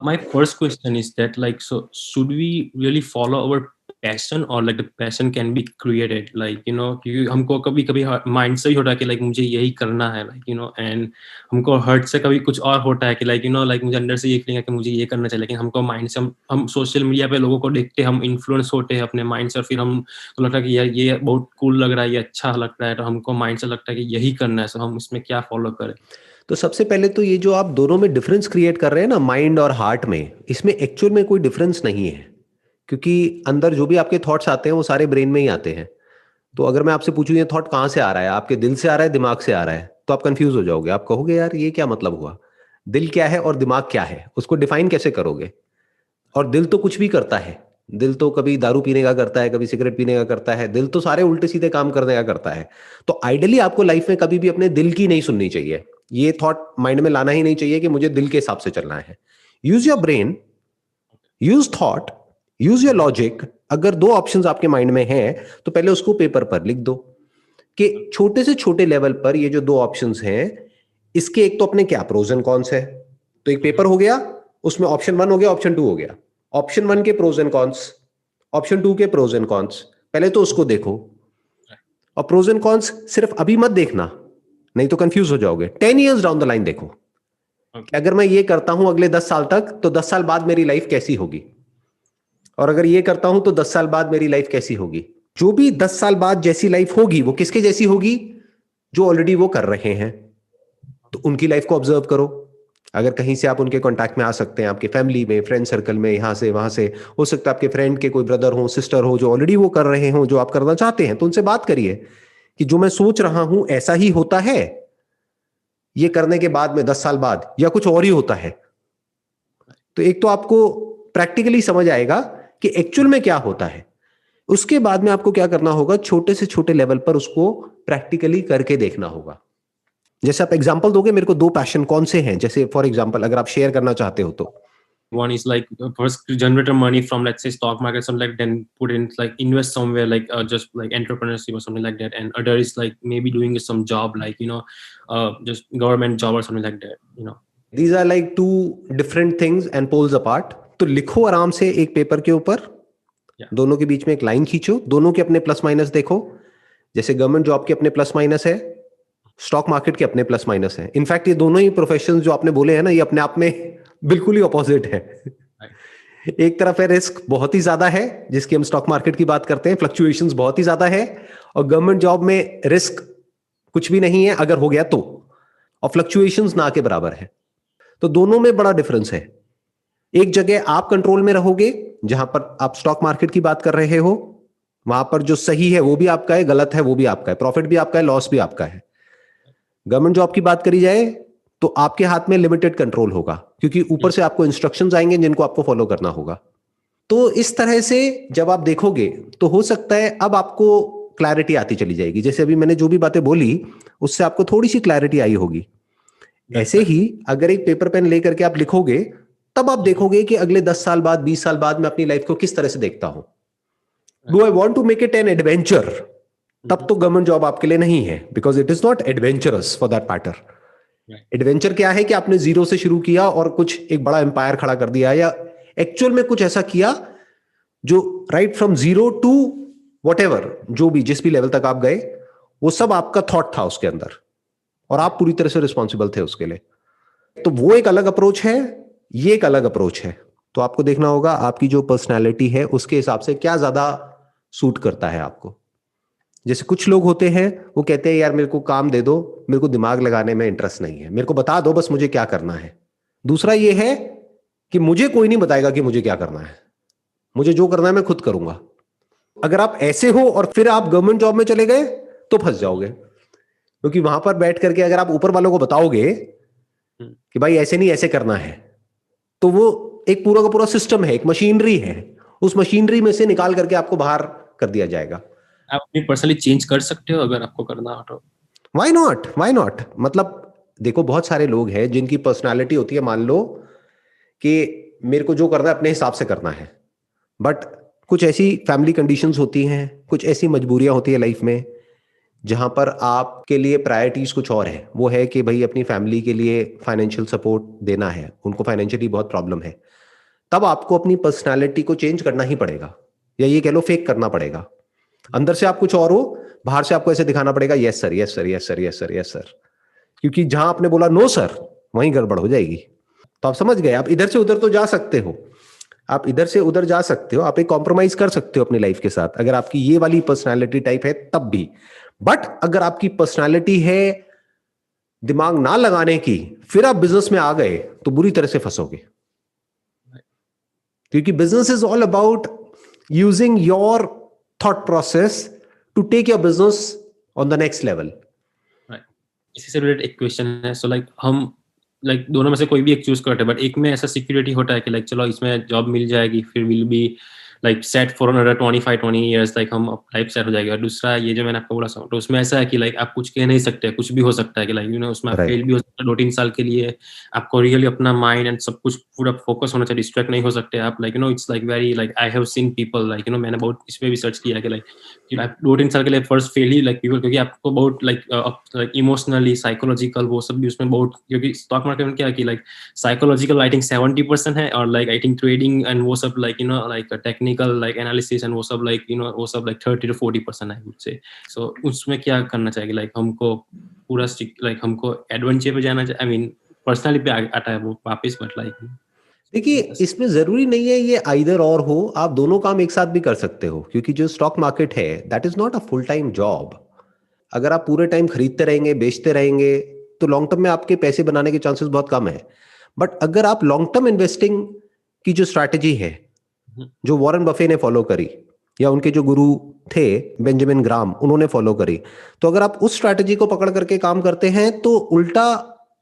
My first question is that, like, so should we really follow our passion, or like the passion can be created, like, क्योंकि हमको कभी कभी mind से ही होता है कि लाइक मुझे यही करना है, लाइक एंड हमको हर्ट से कभी कुछ और होता है कि लाइक लाइक मुझे अंदर से ये फीलिंग है कि मुझे ये करना चाहिए, लेकिन हमको माइंड से हम सोशल मीडिया पे लोगों को देखते, हम इन्फ्लुएंस होते हैं अपने माइंड से, और फिर हम तो लगता है कि यार ये बहुत कूल लग रहा है, ये अच्छा लगता है, तो हमको माइंड से लगता है कि यही करना है, सो हम इसमें क्या फॉलो करें। तो सबसे पहले तो ये जो आप दोनों में डिफरेंस क्रिएट कर रहे हैं ना, माइंड और हार्ट में, इसमें एक्चुअल में कोई डिफरेंस नहीं है, क्योंकि अंदर जो भी आपके थॉट्स आते हैं वो सारे ब्रेन में ही आते हैं। तो अगर मैं आपसे पूछूं ये थॉट कहाँ से आ रहा है, आपके दिल से आ रहा है, दिमाग से आ रहा है, तो आप कंफ्यूज हो जाओगे, आप कहोगे यार ये क्या मतलब हुआ, दिल क्या है और दिमाग क्या है, उसको डिफाइन कैसे करोगे। और दिल तो कुछ भी करता है, दिल तो कभी दारू पीने का करता है, कभी सिगरेट पीने का करता है, दिल तो सारे उल्टे सीधे काम करने का करता है। तो आइडियली आपको लाइफ में कभी भी अपने दिल की नहीं सुननी चाहिए, ये थॉट माइंड में लाना ही नहीं चाहिए कि मुझे दिल के हिसाब से चलना है। Use your brain, use thought, use your logic. अगर दो ऑप्शंस आपके माइंड में हैं तो पहले उसको पेपर पर लिख दो कि छोटे से छोटे लेवल पर ये जो दो ऑप्शंस हैं, इसके एक तो अपने क्या प्रोज एंड कॉन्स है। तो एक पेपर हो गया, उसमें ऑप्शन 1 हो गया, ऑप्शन 2 हो गया। ऑप्शन 1 के प्रोज एंड कॉन्स, ऑप्शन 2 के प्रोज एंड कॉन्स, पहले तो उसको देखो। और प्रोज एंड कॉन्स सिर्फ अभी मत देखना, नहीं तो कंफ्यूज हो जाओगे। 10 ईयर्स डाउन द लाइन देखो कि अगर मैं ये करता हूं अगले 10 साल तक, तो 10 साल बाद मेरी लाइफ कैसी होगी, और अगर ये करता हूं तो 10 साल बाद मेरी लाइफ कैसी होगी। जो भी 10 साल बाद जैसी लाइफ होगी वो किसके जैसी होगी, जो ऑलरेडी वो कर रहे हैं। तो उनकी लाइफ को ऑब्जर्व करो। अगर कहीं से आप उनके कांटेक्ट में आ सकते हैं, आपके फैमिली में, फ्रेंड सर्कल में, यहां से वहां से, हो सकता है आपके फ्रेंड के कोई ब्रदर हो, सिस्टर हो, जो ऑलरेडी वो कर रहे हो जो आप करना चाहते हैं, तो उनसे बात करिए कि जो मैं सोच रहा हूं ऐसा ही होता है ये करने के बाद में 10 साल बाद, या कुछ और ही होता है। तो एक तो आपको प्रैक्टिकली समझ आएगा कि एक्चुअल में क्या होता है। उसके बाद में आपको क्या करना होगा, छोटे से छोटे लेवल पर उसको प्रैक्टिकली करके देखना होगा। जैसे आप एग्जांपल दोगे मेरे को, दो पैशन कौन से हैं, जैसे फॉर एग्जांपल अगर आप शेयर करना चाहते हो तो। One is like first generate money from, let's say, stock market, something like, then put in, like, invest somewhere, like just like entrepreneurship or something like that. And other is like maybe doing some job, like just government job or something like that. These are like two different things and poles apart. तो लिखो आराम से एक paper के ऊपर, दोनों के बीच में एक लाइन खींचो, दोनों के अपने प्लस माइनस देखो। जैसे गवर्नमेंट जॉब के अपने प्लस माइनस है, स्टॉक मार्केट के अपने प्लस माइनस है। इनफैक्ट ये दोनों ही प्रोफेशन जो आपने बोले हैं ना, ये अपने आप में बिल्कुल ही ऑपोजिट है। एक तरफ है रिस्क बहुत ही ज्यादा है, जिसकी हम स्टॉक मार्केट की बात करते हैं, फ्लक्चुएशंस बहुत ही ज्यादा है। और गवर्नमेंट जॉब में रिस्क कुछ भी नहीं है अगर हो गया तो, और फ्लक्चुएशंस ना के बराबर है। तो दोनों में बड़ा डिफरेंस है। एक जगह आप कंट्रोल में रहोगे, जहां पर आप स्टॉक मार्केट की बात कर रहे हो, वहां पर जो सही है वो भी आपका है, गलत है वो भी आपका है, प्रॉफिट भी आपका है, लॉस भी आपका है। गवर्नमेंट जॉब की बात करी जाए तो आपके हाथ में लिमिटेड कंट्रोल होगा, क्योंकि ऊपर से आपको इंस्ट्रक्शंस आएंगे जिनको आपको फॉलो करना होगा। तो इस तरह से जब आप देखोगे तो हो सकता है अब आपको क्लैरिटी आती चली जाएगी। जैसे अभी मैंने जो भी बातें बोली उससे आपको थोड़ी सी क्लैरिटी आई होगी। ऐसे ही अगर एक पेपर पेन लेकर के आप लिखोगे, तब आप देखोगे कि अगले 10 साल बाद, 20 साल बाद मैं अपनी लाइफ को किस तरह से देखता हूं। Do I want to make it an adventure, तब तो गवर्नमेंट जॉब आपके लिए नहीं है, because it is not adventurous for that matter. Adventure क्या है कि आपने जीरो से शुरू किया और कुछ एक बड़ा एम्पायर खड़ा कर दिया, या एक्चुअल में कुछ ऐसा किया जो right from zero to whatever, जो भी जिस भी लेवल तक आप गए, वो सब आपका थॉट था उसके अंदर, और आप पूरी तरह से रिस्पॉन्सिबल थे उसके लिए। तो वो एक अलग अप्रोच है, ये एक अलग अप्रोच है। तो आपको देखना होगा आपकी जो पर्सनैलिटी है उसके हिसाब से क्या ज्यादा सूट करता है आपको। जैसे कुछ लोग होते हैं वो कहते हैं यार मेरे को काम दे दो, मेरे को दिमाग लगाने में इंटरेस्ट नहीं है, मेरे को बता दो बस मुझे क्या करना है। दूसरा ये है कि मुझे कोई नहीं बताएगा कि मुझे क्या करना है, मुझे जो करना है मैं खुद करूंगा। अगर आप ऐसे हो और फिर आप गवर्नमेंट जॉब में चले गए तो फंस जाओगे, क्योंकि वहां पर बैठ करके अगर आप ऊपर वालों को बताओगे कि भाई ऐसे नहीं ऐसे करना है, तो वो एक पूरा का पूरा सिस्टम है, एक मशीनरी है, उस मशीनरी में से निकाल करके आपको बाहर कर दिया जाएगा। आप अपनी पर्सनली चेंज कर सकते हो अगर आपको करना हो तो। Why not, why not. मतलब देखो बहुत सारे लोग हैं जिनकी पर्सनालिटी होती है, मान लो कि मेरे को जो करना है अपने हिसाब से करना है, बट कुछ ऐसी फैमिली कंडीशंस होती हैं, कुछ ऐसी मजबूरियां होती है लाइफ में जहां पर आपके लिए प्रायोरिटीज कुछ और है, वो है कि भाई अपनी फैमिली के लिए फाइनेंशियल सपोर्ट देना है, उनको फाइनेंशियली बहुत प्रॉब्लम है, तब आपको अपनी पर्सनालिटी को चेंज करना ही पड़ेगा, या ये कह लो फेक करना पड़ेगा। अंदर से आप कुछ और हो, बाहर से आपको ऐसे दिखाना पड़ेगा yes sir yes sir yes sir yes sir yes sir, क्योंकि जहां आपने बोला नो सर वहीं गड़बड़ हो जाएगी। तो आप समझ गए, आप इधर से उधर तो जा सकते हो, आप इधर से उधर जा सकते हो, आप एक कॉम्प्रोमाइज कर सकते हो अपनी लाइफ के साथ अगर आपकी ये वाली पर्सनालिटी टाइप है तब भी। बट अगर आपकी पर्सनालिटी है दिमाग ना लगाने की, फिर आप बिजनेस में आ गए तो बुरी तरह से फंसोगे, क्योंकि business is all about using your thought process to take your business on the next level. इसी से रिलेटेड एक क्वेश्चन है, सो लाइक हम लाइक दोनों में से कोई भी एक चूज करते हैं, बट एक में ऐसा सिक्योरिटी होता है कि लाइक चलो इसमें जॉब मिल जाएगी, फिर will be like set for another 25-20 years, like हम लाइफ सेट हो जाएगी। और दूसरा ये जो मैंने आपको बोला तो उसमें ऐसा है कि लाइक आप कुछ कह नहीं सकते, कुछ भी हो सकता है कि लाइक यू नो उसमें आप फेल भी हो सकता है 2-3 साल के लिए। आपको रियली अपना माइंड एंड सब कुछ पूरा फोकस होना चाहिए, डिस्ट्रैक्ट नहीं हो सकते आप। Like you know it's like very like I have seen people like you know, मैंने बहुत इसमें भी सर्च किया कि लाइक आप 2-3 साल के लिए फर्स्ट फेल ही लाइक पीपल, क्योंकि आपको बहुत लाइक इमोशनली साइकोलॉजिकल वो सब भी उसमें बहुत, क्योंकि स्टॉक मार्केट में क्या है कि लाइक साइकोलॉजिकल आई थिंक 70% है, और like I think trading and वो सब like you know like technical like analysis and वो सब लाइक यू नो वो सब लाइक 30-40% आई वुड से। सो उसमें क्या करना चाहिए, लाइक हमको पूरा लाइक हमको एडवेंचर पे जाना चाहिए, आई मीन पर्सनली पे आता है वो वापस, बट लाइक देखिए इसमें जरूरी नहीं है ये आइदर और हो, आप दोनों काम एक साथ भी कर सकते हो, क्योंकि जो स्टॉक मार्केट है that is not a full time job. अगर आप पूरे टाइम खरीदते रहेंगे बेचते रहेंगे तो लॉन्ग टर्म में आपके पैसे बनाने के चांसेस बहुत कम है। बट अगर आप लॉन्ग टर्म इन्वेस्टिंग की जो स्ट्रैटेजी है जो वॉरेन बफे ने फॉलो करी या उनके जो गुरु थे बेंजामिन ग्राम उन्होंने फॉलो करी, तो अगर आप उस स्ट्रैटेजी को पकड़ करके काम करते हैं तो उल्टा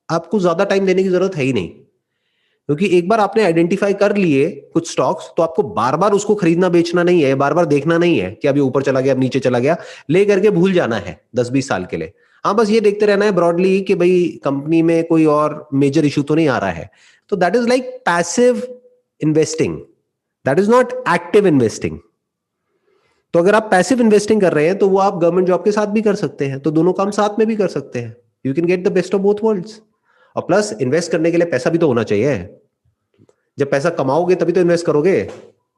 आपको ज्यादा टाइम देने की जरूरत है ही नहीं, क्योंकि एक बार आपने आइडेंटिफाई कर लिए कुछ स्टॉक्स तो आपको बार बार उसको खरीदना बेचना नहीं है, बार बार देखना नहीं है कि अभी ऊपर चला गया अब नीचे चला गया, ले करके भूल जाना है 10-20 साल के लिए। हाँ बस ये देखते रहना है ब्रॉडली कि भाई कंपनी में कोई और मेजर इशू तो नहीं आ रहा है, तो that is like passive investing, that is not active investing. तो अगर आप पैसिव इन्वेस्टिंग कर रहे हैं तो वो आप गवर्नमेंट जॉब के साथ भी कर सकते हैं, तो दोनों काम साथ में भी कर सकते हैं, you can get the best of both worlds. और प्लस इन्वेस्ट करने के लिए पैसा भी तो होना चाहिए, जब पैसा कमाओगे तभी तो इन्वेस्ट करोगे,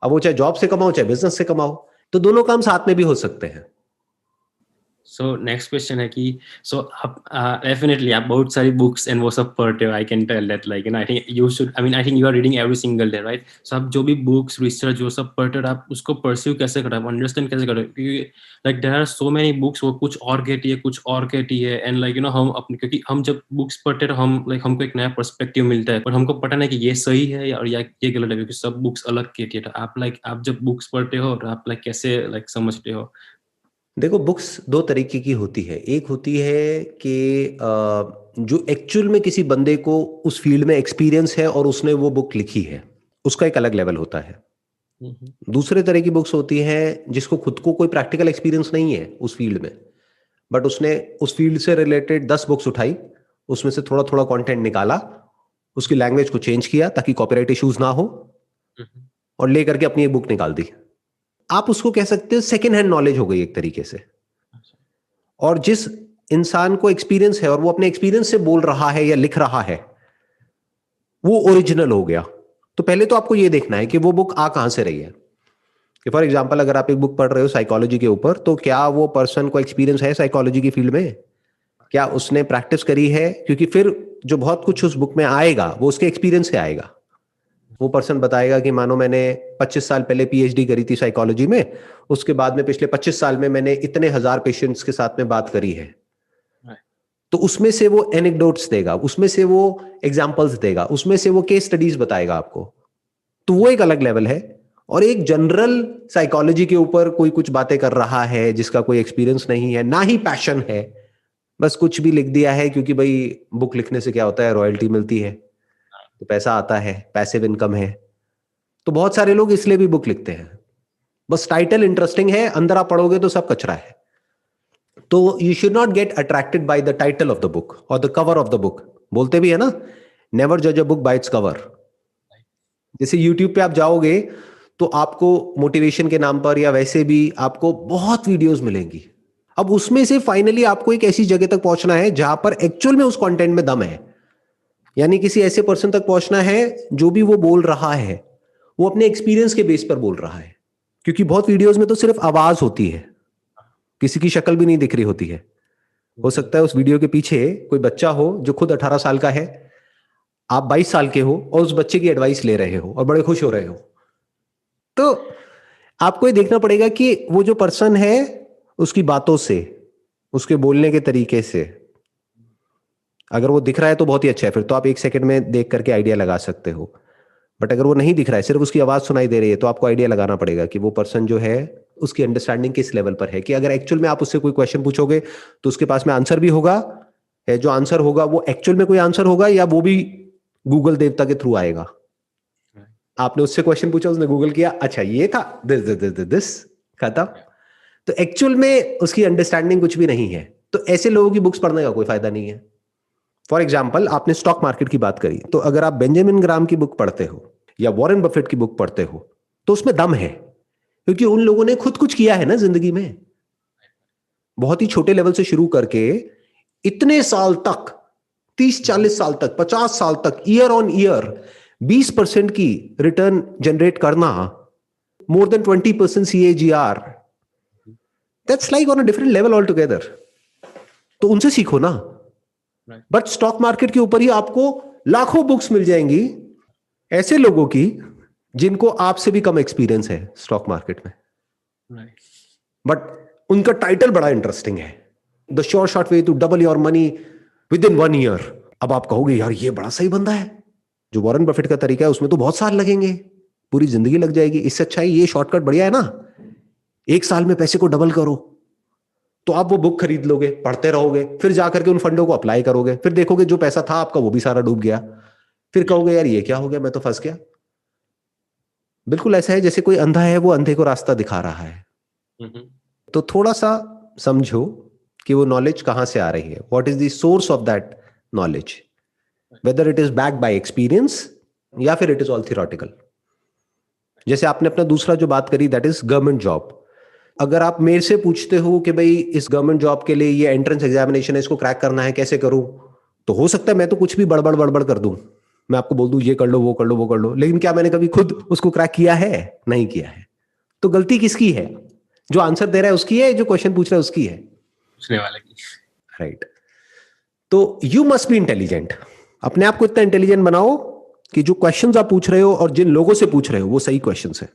अब वो चाहे जॉब से कमाओ चाहे बिजनेस से कमाओ, तो दोनों काम साथ में भी हो सकते हैं। सो नेक्स्ट क्वेश्चन है कि सो आप डेफिनेटली आप बहुत सारी बुक्स एंड वो सब पढ़ते हो, I can tell that like I think you should, I mean I think you are reading every single day right. So आप जो भी बुक्स रिसर्च जो सब पढ़ते हो आप उसको परस्यू कैसे करते हो, अंडरस्टैंड कैसे करते हो, क्योंकि like there are so many books, वो कुछ और कहती है कुछ और कहती है, एंड लाइक यू नो हम अपने, क्योंकि हम जब बुक्स पढ़ते हैं हम लाइक हमको एक नया पर्सपेक्टिव मिलता है, पर हमको पता नहीं कि ये सही है और या ये गलत है, क्योंकि सब बुक्स अलग कहती है। तो आप लाइक आप जब बुक्स पढ़ते हो तो आप लाइक कैसे लाइक समझते हो? देखो बुक्स दो तरीके की होती है, एक होती है कि जो एक्चुअल में किसी बंदे को उस फील्ड में एक्सपीरियंस है और उसने वो बुक लिखी है, उसका एक अलग लेवल होता है। दूसरे तरह की बुक्स होती है जिसको खुद को कोई प्रैक्टिकल एक्सपीरियंस नहीं है उस फील्ड में, बट उसने उस फील्ड से रिलेटेड 10 बुक्स उठाई, उसमें से थोड़ा थोड़ा कंटेंट निकाला, उसकी लैंग्वेज को चेंज किया ताकि कॉपीराइट इश्यूज ना हो, और लेकर के अपनी एक बुक निकाल दी। आप उसको कह सकते हो सेकेंड हैंड नॉलेज हो गई एक तरीके से। और जिस इंसान को एक्सपीरियंस है और वो अपने एक्सपीरियंस से बोल रहा है या लिख रहा है वो ओरिजिनल हो गया। तो पहले तो आपको ये देखना है कि वो बुक आ कहां से रही है, कि फॉर एग्जांपल अगर आप एक बुक पढ़ रहे हो साइकोलॉजी के ऊपर, तो क्या वो पर्सन को एक्सपीरियंस है साइकोलॉजी की फील्ड में, क्या उसने प्रैक्टिस करी है, क्योंकि फिर जो बहुत कुछ उस बुक में आएगा वो उसके एक्सपीरियंस से आएगा। वो पर्सन बताएगा कि मानो मैंने 25 साल पहले पीएचडी करी थी साइकोलॉजी में, उसके बाद में पिछले 25 साल में मैंने इतने हजार पेशेंट्स के साथ में बात करी है, तो उसमें से वो एनेक्डोट्स देगा, उसमें से वो एग्जांपल्स देगा, उसमें से वो केस स्टडीज बताएगा आपको, तो वो एक अलग लेवल है। और एक जनरल साइकोलॉजी के ऊपर कोई कुछ बातें कर रहा है जिसका कोई एक्सपीरियंस नहीं है ना ही पैशन है, बस कुछ भी लिख दिया है क्योंकि भाई बुक लिखने से क्या होता है, रॉयल्टी मिलती है तो पैसा आता है, पैसिव इनकम है, तो बहुत सारे लोग इसलिए भी बुक लिखते हैं, बस टाइटल इंटरेस्टिंग है, अंदर आप पढ़ोगे तो सब कचरा है। तो you should not get attracted by the title of the book और the cover of the book. बोलते भी है ना, नेवर जज a book by its cover. जैसे यूट्यूब पे आप जाओगे तो आपको मोटिवेशन के नाम पर या वैसे भी आपको बहुत वीडियोस मिलेंगी, अब उसमें से फाइनली आपको एक ऐसी जगह तक पहुंचना है जहां पर एक्चुअल में उस कंटेंट में दम है, यानी किसी ऐसे पर्सन तक पहुंचना है जो भी वो बोल रहा है वो अपने एक्सपीरियंस के बेस पर बोल रहा है, क्योंकि बहुत वीडियोस में तो सिर्फ आवाज होती है, किसी की शक्ल भी नहीं दिख रही होती है। हो सकता है उस वीडियो के पीछे कोई बच्चा हो जो खुद 18 साल का है, आप 22 साल के हो और उस बच्चे की एडवाइस ले रहे हो और बड़े खुश हो रहे हो। तो आपको ये देखना पड़ेगा कि वो जो पर्सन है उसकी बातों से, उसके बोलने के तरीके से, अगर वो दिख रहा है तो बहुत ही अच्छा है, फिर तो आप 1 सेकंड में देख करके आइडिया लगा सकते हो। बट अगर वो नहीं दिख रहा है, सिर्फ उसकी आवाज सुनाई दे रही है, तो आपको आइडिया लगाना पड़ेगा कि वो पर्सन जो है उसकी अंडरस्टैंडिंग किस लेवल पर है, कि अगर एक्चुअल में आप उससे कोई क्वेश्चन पूछोगे तो उसके पास में आंसर भी होगा, है जो आंसर होगा वो एक्चुअल में कोई आंसर होगा या वो भी गूगल देवता के थ्रू आएगा। आपने उससे क्वेश्चन पूछा, उसने गूगल किया, अच्छा ये था, दिस खत्म। तो एक्चुअल में उसकी अंडरस्टैंडिंग कुछ भी नहीं है। तो ऐसे लोगों की बुक्स पढ़ने का कोई फायदा नहीं है। फॉर एग्जाम्पल, आपने स्टॉक मार्केट की बात करी, तो अगर आप बेंजामिन ग्राम की बुक पढ़ते हो या वॉरेन बफेट की बुक पढ़ते हो तो उसमें दम है, क्योंकि उन लोगों ने खुद कुछ किया है ना जिंदगी में, बहुत ही छोटे लेवल से शुरू करके इतने साल तक, 30-40 साल तक, 50 साल तक, ईयर ऑन ईयर 20% की रिटर्न जनरेट करना, more than 20% CAGR, that's like on a different level all together. तो उनसे सीखो ना। बट स्टॉक मार्केट के ऊपर ही आपको लाखों बुक्स मिल जाएंगी ऐसे लोगों की जिनको आपसे भी कम एक्सपीरियंस है स्टॉक मार्केट में, बट उनका टाइटल बड़ा इंटरेस्टिंग है, the sure short way to double your money within 1 year. अब आप कहोगे यार ये बड़ा सही बंदा है, जो वॉरेन बफेट का तरीका है उसमें तो बहुत साल लगेंगे, पूरी जिंदगी लग जाएगी, इससे अच्छा है ये शॉर्टकट बढ़िया है ना, 1 साल में पैसे को डबल करो। तो आप वो बुक खरीद लोगे, पढ़ते रहोगे, फिर जाकर के उन फंडों को अप्लाई करोगे, फिर देखोगे जो पैसा था आपका वो भी सारा डूब गया, फिर कहोगे यार ये क्या हो गया, मैं तो फंस गया। बिल्कुल ऐसा है जैसे कोई अंधा है, वो अंधे को रास्ता दिखा रहा है। तो थोड़ा सा समझो कि वो नॉलेज कहां से आ रही है, what is the source of that knowledge, whether it is backed by experience या फिर इट इज ऑल थियोरेटिकल। जैसे आपने अपना दूसरा जो बात करी, दैट इज गवर्नमेंट जॉब। अगर आप मेरे से पूछते हो कि भाई इस गवर्नमेंट जॉब के लिए ये एंट्रेंस एग्जामिनेशन है, इसको क्रैक करना है, कैसे करूं, तो हो सकता है मैं तो कुछ भी बड़बड़ कर दूं, मैं आपको बोल दूं ये कर लो, वो कर लो, वो कर लो, लेकिन क्या मैंने कभी खुद उसको क्रैक किया है? नहीं किया है। तो गलती किसकी है? जो आंसर दे रहा है उसकी है, जो क्वेश्चन पूछ रहा है उसकी है? पूछने वाले की। राइट। तो यू मस्ट बी इंटेलिजेंट। अपने आप को इतना इंटेलिजेंट बनाओ कि जो क्वेश्चंस आप पूछ रहे हो और जिन लोगों से पूछ रहे हो वो सही क्वेश्चंस है।